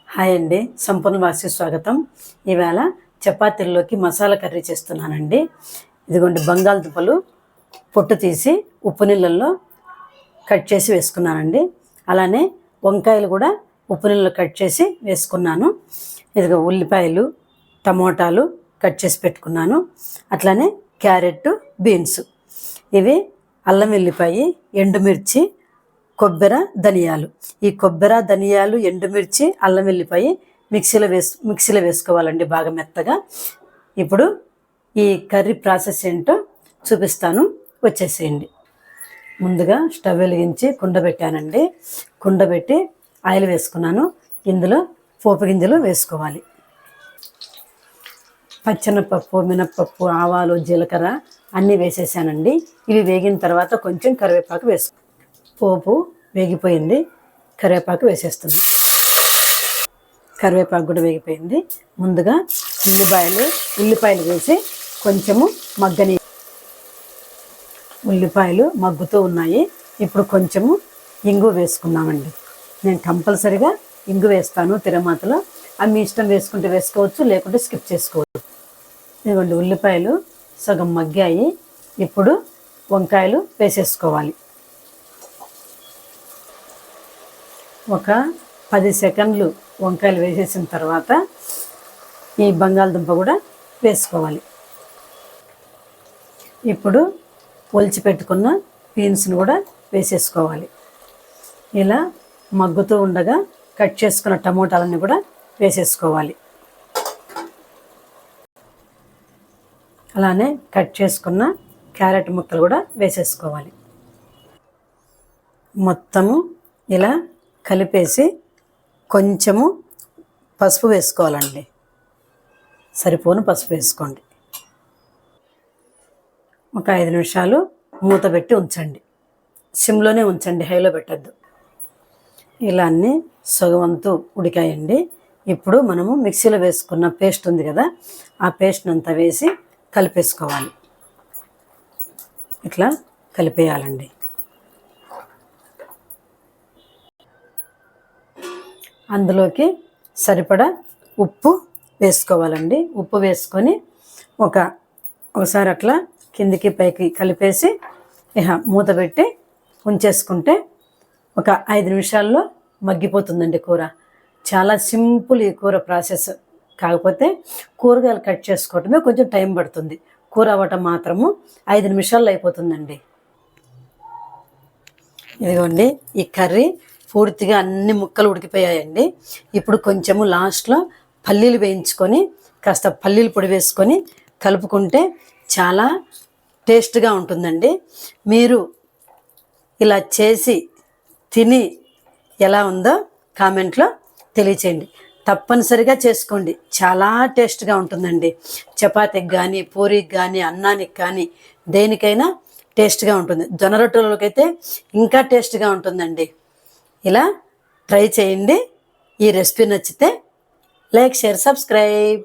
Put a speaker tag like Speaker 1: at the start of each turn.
Speaker 1: Hi అండి, సంపూర్ణ వాసి స్వాగతం. ఈవేళ చపాతీల్లోకి మసాలా కర్రీ చేస్తున్నానండి. ఇదిగోండి, బంగాళదుంపలు పొట్టు తీసి ఉప్పు నీళ్ళల్లో కట్ చేసి వేసుకున్నానండి. అలానే వంకాయలు కూడా ఉప్పు నీళ్ళలో కట్ చేసి వేసుకున్నాను. ఇదిగో ఉల్లిపాయలు, టమోటాలు కట్ చేసి పెట్టుకున్నాను. అట్లానే క్యారెట్, బీన్స్, ఇవి అల్లం వెల్లిపాయ, ఎండుమిర్చి, కొబ్బరి, ధనియాలు. ఈ కొబ్బరి, ధనియాలు, ఎండుమిర్చి, అల్లం వెల్లిపాయ మిక్సీలో వేసుకోవాలండి బాగా మెత్తగా. ఇప్పుడు ఈ కర్రీ ప్రాసెస్ ఏంటో చూపిస్తాను, వచ్చేసేయండి. ముందుగా స్టవ్ వెలిగించి కుండ పెట్టానండి. కుండ పెట్టి ఆయిల్ వేసుకున్నాను. ఇందులో పోపు గింజలు వేసుకోవాలి. పచ్చెనపప్పు, మినప్పప్పు, ఆవాలు, జీలకర్ర అన్నీ వేసేసానండి. ఇవి వేగిన తర్వాత కొంచెం కరివేపాకు పోపు వేగిపోయింది, కరివేపాకు వేసేస్తుంది. కరివేపాకు కూడా వేగిపోయింది. ముందుగా ఉల్లిపాయలు వేసి కొంచెము మగ్గని. ఉల్లిపాయలు మగ్గుతూ ఉన్నాయి. ఇప్పుడు కొంచెము ఇంగు వేసుకున్నామండి. నేను కంపల్సరిగా ఇంగు వేస్తాను తిరమాతలో. అవి మీ ఇష్టం, వేసుకుంటే వేసుకోవచ్చు, లేకుంటే స్కిప్ చేసుకోవచ్చు. ఇదిగోండి, ఉల్లిపాయలు సగం మగ్గాయి. ఇప్పుడు వంకాయలు వేసేసుకోవాలి. ఒక 10 సెకండ్లు వంకాయలు వేసేసిన తర్వాత ఈ బంగాళదుంప కూడా వేసుకోవాలి. ఇప్పుడు ఒలిచి పెట్టుకున్న బీన్స్ను కూడా వేసేసుకోవాలి. ఇలా మగ్గుతూ ఉండగా కట్ చేసుకున్న టమోటాలన్నీ కూడా వేసేసుకోవాలి. అలానే కట్ చేసుకున్న క్యారెట్ ముక్కలు కూడా వేసేసుకోవాలి. మొత్తము ఇలా కలిపేసి కొంచెము పసుపు వేసుకోవాలండి. సరిపోను పసుపు వేసుకోండి. ఒక 5 నిమిషాలు మూత పెట్టి ఉంచండి. సిమ్లోనే ఉంచండి, హైలో పెట్టద్దు. ఇలా అన్నీ సగవంతు ఉడికాయండి. ఇప్పుడు మనము మిక్సీలో వేసుకున్న పేస్ట్ ఉంది కదా, ఆ పేస్ట్ని అంతా వేసి కలిపేసుకోవాలి. ఇట్లా కలిపేయాలండి. అందులోకి సరిపడా ఉప్పు వేసుకోవాలండి. ఉప్పు వేసుకొని ఒకసారి అట్లా కిందికి పైకి కలిపేసి మూత పెట్టి ఉంచేసుకుంటే ఒక 5 నిమిషాల్లో మగ్గిపోతుందండి కూర. చాలా సింపుల్ ఈ కూర ప్రాసెస్. కాకపోతే కూరగాయలు కట్ చేసుకోవటమే కొంచెం టైం పడుతుంది. కూర అవ్వటం మాత్రము 5 నిమిషాల్లో అయిపోతుందండి. ఇదిగోండి, ఈ కర్రీ పూర్తిగా అన్ని ముక్కలు ఉడికిపోయాయండి. ఇప్పుడు కొంచెము లాస్ట్లో పల్లీలు వేయించుకొని కాస్త పల్లీల పొడి వేసుకొని కలుపుకుంటే చాలా టేస్ట్గా ఉంటుందండి. మీరు ఇలా చేసి తిని ఎలా ఉందో కామెంట్లో తెలియచేయండి. తప్పనిసరిగా చేసుకోండి, చాలా టేస్ట్గా ఉంటుందండి. చపాతీకి కానీ, పూరికి కానీ, అన్నానికి కానీ, దేనికైనా టేస్ట్గా ఉంటుంది. జొన్న రొట్టెలకి అయితే ఇంకా టేస్ట్గా ఉంటుందండి. ఇలా ట్రై చేయండి. ఈ రెసిపీ నచ్చితే లైక్, షేర్, సబ్స్క్రైబ్.